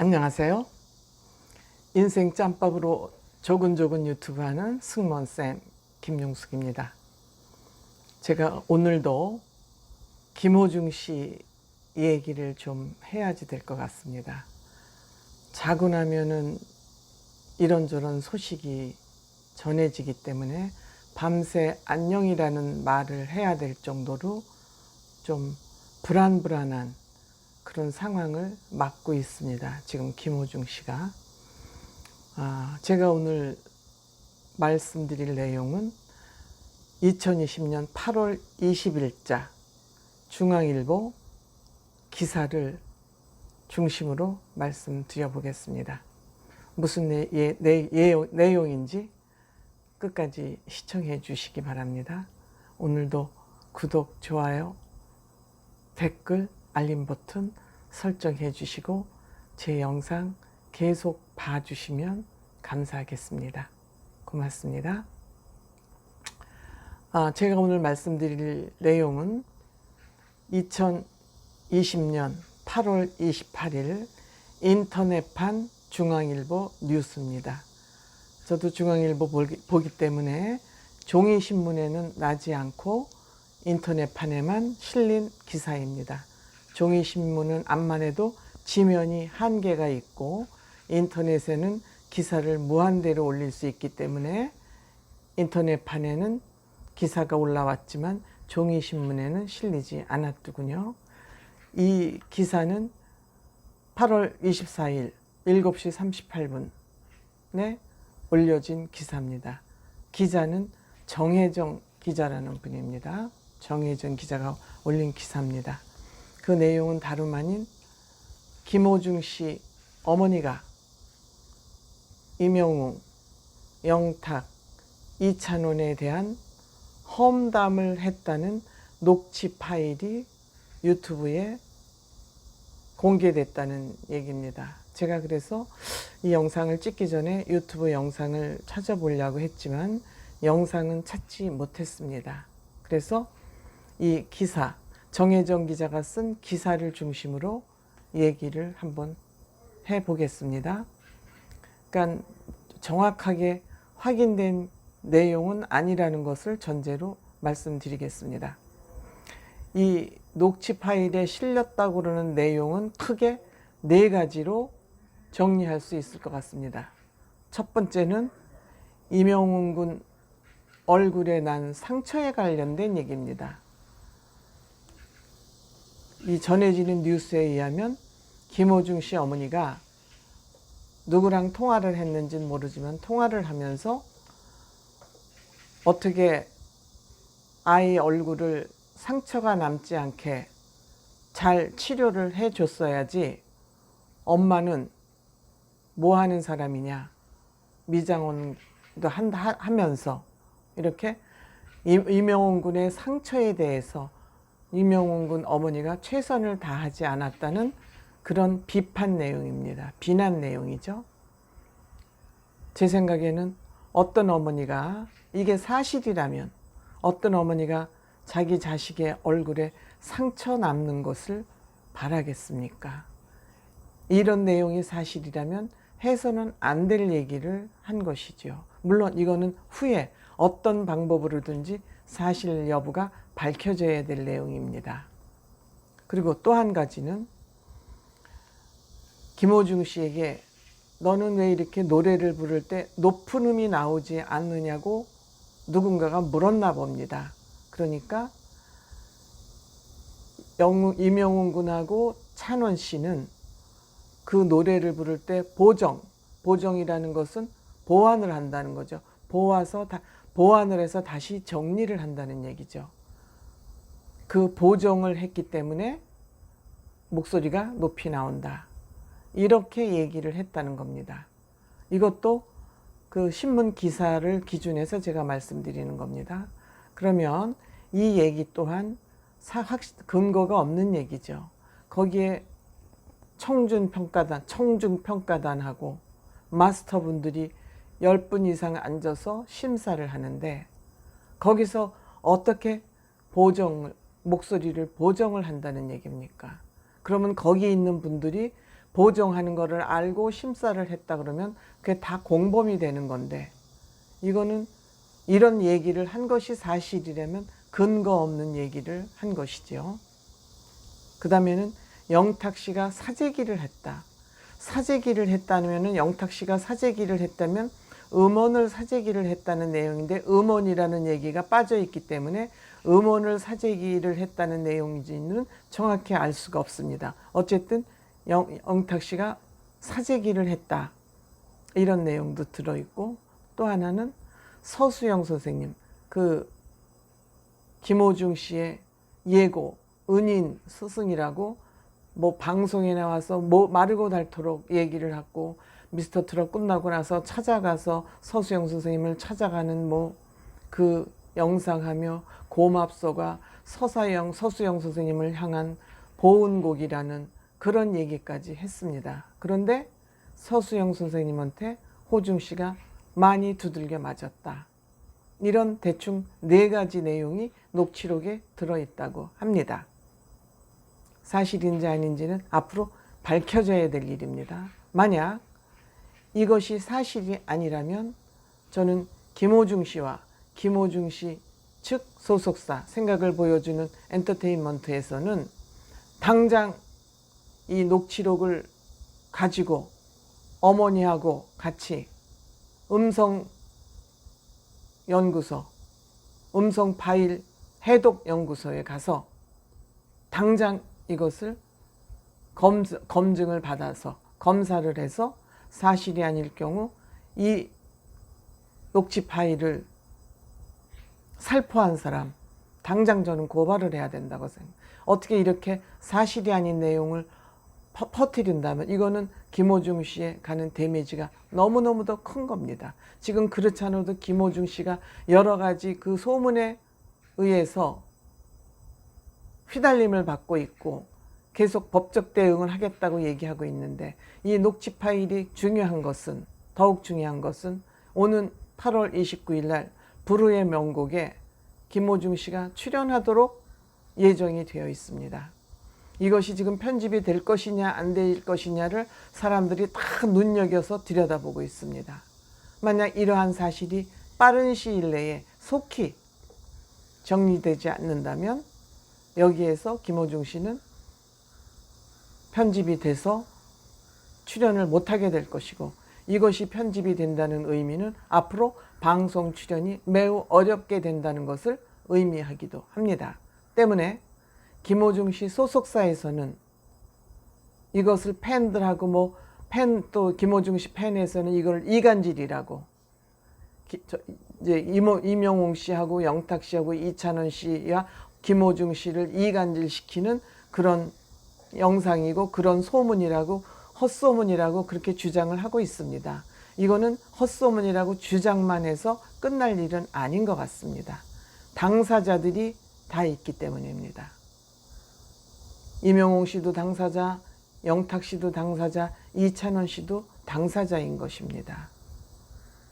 안녕하세요. 인생 짬밥으로 조근조근 유튜브 하는 승무원쌤 김용숙입니다. 제가 오늘도 김호중 씨 얘기를 좀 해야지 될 것 같습니다. 자고 나면은 이런저런 소식이 전해지기 때문에 밤새 안녕이라는 말을 해야 될 정도로 좀 불안불안한 그런 상황을 맞고 있습니다. 지금 김호중 씨가. 제가 오늘 말씀드릴 내용은 2020년 8월 20일자 중앙일보 기사를 중심으로 말씀드려 보겠습니다. 무슨 내용인지 끝까지 시청해 주시기 바랍니다. 오늘도 구독, 좋아요, 댓글, 알림 버튼 설정해 주시고 제 영상 계속 봐주시면 감사하겠습니다. 고맙습니다. 제가 오늘 말씀드릴 내용은 2020년 8월 28일 인터넷판 중앙일보 뉴스입니다. 저도 중앙일보 보기 때문에 종이신문에는 나지 않고 인터넷판에만 실린 기사입니다. 종이신문은 암만 해도 지면이 한계가 있고 인터넷에는 기사를 무한대로 올릴 수 있기 때문에 인터넷판에는 기사가 올라왔지만 종이신문에는 실리지 않았더군요. 이 기사는 8월 24일 7시 38분에 올려진 기사입니다. 기자는 정혜정 기자라는 분입니다. 정혜정 기자가 올린 기사입니다. 그 내용은 다름 아닌 김호중 씨 어머니가 임영웅, 영탁, 이찬원에 대한 험담을 했다는 녹취 파일이 유튜브에 공개됐다는 얘기입니다. 제가 그래서 이 영상을 찍기 전에 유튜브 영상을 찾아보려고 했지만 영상은 찾지 못했습니다. 그래서 이 기사, 정혜정 기자가 쓴 기사를 중심으로 얘기를 한번 해보겠습니다. 그러니까 정확하게 확인된 내용은 아니라는 것을 전제로 말씀드리겠습니다. 이 녹취 파일에 실렸다고 그러는 내용은 크게 4가지로 정리할 수 있을 것 같습니다. 첫 번째는 임영웅 군 얼굴에 난 상처에 관련된 얘기입니다. 이 전해지는 뉴스에 의하면 김호중 씨 어머니가 누구랑 통화를 했는지는 모르지만 통화를 하면서 어떻게 아이 얼굴을 상처가 남지 않게 잘 치료를 해줬어야지 엄마는 뭐 하는 사람이냐 미장원도 하면서 이렇게 임영웅 군의 상처에 대해서 임영웅 군 어머니가 최선을 다하지 않았다는 그런 비판 내용입니다. 비난 내용이죠. 제 생각에는 어떤 어머니가 이게 사실이라면 어떤 어머니가 자기 자식의 얼굴에 상처 남는 것을 바라겠습니까? 이런 내용이 사실이라면 해서는 안 될 얘기를 한 것이죠. 물론 이거는 후에 어떤 방법으로든지 사실 여부가 밝혀져야 될 내용입니다. 그리고 또 한 가지는 김호중 씨에게 너는 왜 이렇게 노래를 부를 때 높은 음이 나오지 않느냐고 누군가가 물었나 봅니다. 그러니까 임영웅 군하고 찬원 씨는 그 노래를 부를 때 보정이라는 것은 보완을 한다는 거죠. 보완을 해서 다시 정리를 한다는 얘기죠. 그 보정을 했기 때문에 목소리가 높이 나온다. 이렇게 얘기를 했다는 겁니다. 이것도 그 신문 기사를 기준해서 제가 말씀드리는 겁니다. 그러면 이 얘기 또한 근거가 없는 얘기죠. 거기에 청중평가단하고 마스터분들이 10분 이상 앉아서 심사를 하는데 거기서 어떻게 목소리를 보정을 한다는 얘기입니까? 그러면 거기 있는 분들이 보정하는 거를 알고 심사를 했다 그러면 그게 다 공범이 되는 건데, 이거는 이런 얘기를 한 것이 사실이라면 근거 없는 얘기를 한 것이죠. 그 다음에는 영탁 씨가 사재기를 했다. 사재기를 했다면, 영탁 씨가 사재기를 했다면 음원을 사재기를 했다는 내용인데, 음원이라는 얘기가 빠져 있기 때문에 음원을 사재기를 했다는 내용인지는 정확히 알 수가 없습니다. 어쨌든 영탁 씨가 사재기를 했다, 이런 내용도 들어있고, 또 하나는 서수영 선생님, 그 김호중 씨의 예고 은인 스승이라고 뭐 방송에 나와서 뭐 마르고 닳도록 얘기를 하고, 미스터 트롯 끝나고 나서 찾아가서 서수영 선생님을 찾아가는 뭐 그 영상하며 고맙소가 서수영 선생님을 향한 보은곡이라는 그런 얘기까지 했습니다. 그런데 서수영 선생님한테 호중 씨가 많이 두들겨 맞았다, 이런 대충 4가지 내용이 녹취록에 들어있다고 합니다. 사실인지 아닌지는 앞으로 밝혀져야 될 일입니다. 만약 이것이 사실이 아니라면 저는 김호중 씨와 김호중 씨 측 소속사 생각을 보여주는 엔터테인먼트에서는 당장 이 녹취록을 가지고 어머니하고 같이 음성연구소, 음성 파일 해독 연구소에 가서 당장 이것을 검증을 받아서 검사를 해서 사실이 아닐 경우 이 녹취 파일을 살포한 사람 당장 저는 고발을 해야 된다고 생각해요. 어떻게 이렇게 사실이 아닌 내용을 퍼뜨린다면 이거는 김호중 씨에 가는 데미지가 너무너무 더 큰 겁니다. 지금 그렇지 않아도 김호중 씨가 여러 가지 그 소문에 의해서 휘달림을 받고 있고 계속 법적 대응을 하겠다고 얘기하고 있는데, 이 녹취 파일이 중요한 것은, 더욱 중요한 것은 오는 8월 29일 날 불후의 명곡에 김호중 씨가 출연하도록 예정이 되어 있습니다. 이것이 지금 편집이 될 것이냐 안 될 것이냐를 사람들이 다 눈여겨서 들여다보고 있습니다. 만약 이러한 사실이 빠른 시일 내에 속히 정리되지 않는다면 여기에서 김호중 씨는 편집이 돼서 출연을 못하게 될 것이고, 이것이 편집이 된다는 의미는 앞으로 방송 출연이 매우 어렵게 된다는 것을 의미하기도 합니다. 때문에 김호중 씨 소속사에서는 이것을 팬들하고 또 김호중 씨 팬에서는 이걸 이간질이라고, 이제 이명웅 씨하고 영탁 씨하고 이찬원 씨와 김호중 씨를 이간질시키는 그런 영상이고 그런 소문이라고, 헛소문이라고 그렇게 주장을 하고 있습니다. 이거는 헛소문이라고 주장만 해서 끝날 일은 아닌 것 같습니다. 당사자들이 다 있기 때문입니다. 이명웅 씨도 당사자, 영탁 씨도 당사자, 이찬원 씨도 당사자인 것입니다.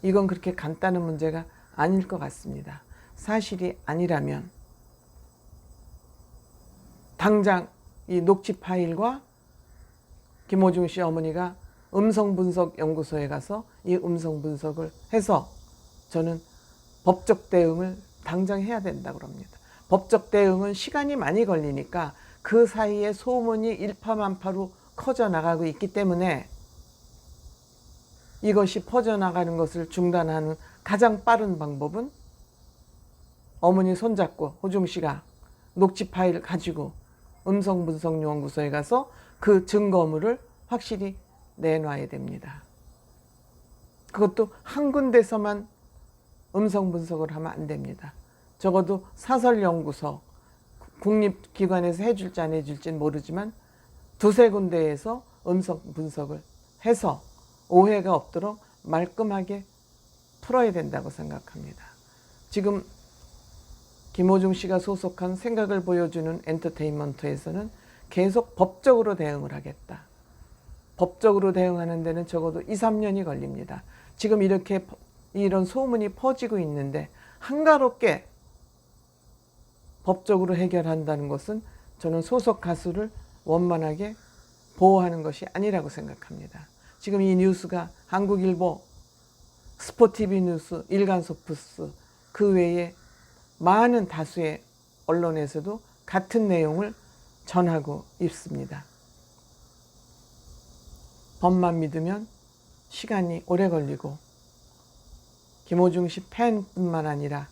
이건 그렇게 간단한 문제가 아닐 것 같습니다. 사실이 아니라면 당장 이 녹취 파일과 김호중 씨 어머니가 음성분석연구소에 가서 이 음성분석을 해서 저는 법적 대응을 당장 해야 된다고 합니다. 법적 대응은 시간이 많이 걸리니까 그 사이에 소문이 일파만파로 커져나가고 있기 때문에 이것이 퍼져나가는 것을 중단하는 가장 빠른 방법은 어머니 손잡고 호중 씨가 녹취 파일을 가지고 음성분석연구소에 가서 그 증거물을 확실히 내놔야 됩니다. 그것도 한 군데서만 음성분석을 하면 안 됩니다. 적어도 사설연구소, 국립기관에서 해줄지 안 해줄지는 모르지만 2-3군데에서 음성분석을 해서 오해가 없도록 말끔하게 풀어야 된다고 생각합니다. 지금 김호중 씨가 소속한 생각을 보여주는 엔터테인먼트에서는 계속 법적으로 대응을 하겠다. 법적으로 대응하는 데는 적어도 2-3년이 걸립니다. 지금 이렇게 이런 소문이 퍼지고 있는데 한가롭게 법적으로 해결한다는 것은 저는 소속 가수를 원만하게 보호하는 것이 아니라고 생각합니다. 지금 이 뉴스가 한국일보, 스포티비 뉴스, 일간소프트 그 외에 많은 다수의 언론에서도 같은 내용을 전하고 있습니다. 법만 믿으면 시간이 오래 걸리고 김호중 씨 팬뿐만 아니라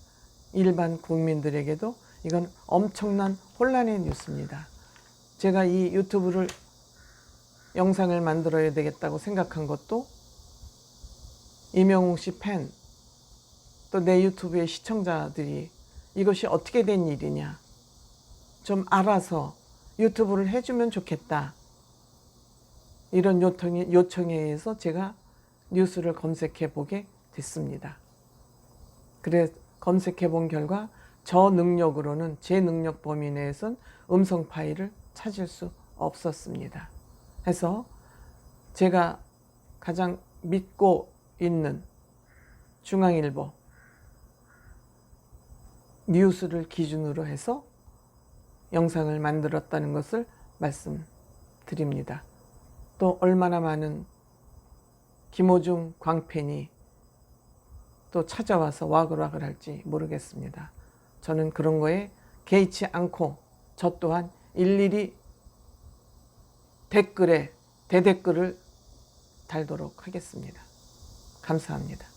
일반 국민들에게도 이건 엄청난 혼란의 뉴스입니다. 제가 이 유튜브를 영상을 만들어야 되겠다고 생각한 것도 이명웅 씨 팬, 또 내 유튜브의 시청자들이 이것이 어떻게 된 일이냐 좀 알아서 유튜브를 해주면 좋겠다, 이런 요청에 의해서 제가 뉴스를 검색해 보게 됐습니다. 그래 검색해 본 결과 저 능력으로는 제 능력 범위 내에선 음성 파일을 찾을 수 없었습니다. 해서 제가 가장 믿고 있는 중앙일보 뉴스를 기준으로 해서 영상을 만들었다는 것을 말씀드립니다. 또 얼마나 많은 김호중 광팬이 또 찾아와서 와글와글 할지 모르겠습니다. 저는 그런 거에 개의치 않고 저 또한 일일이 댓글에 대댓글을 달도록 하겠습니다. 감사합니다.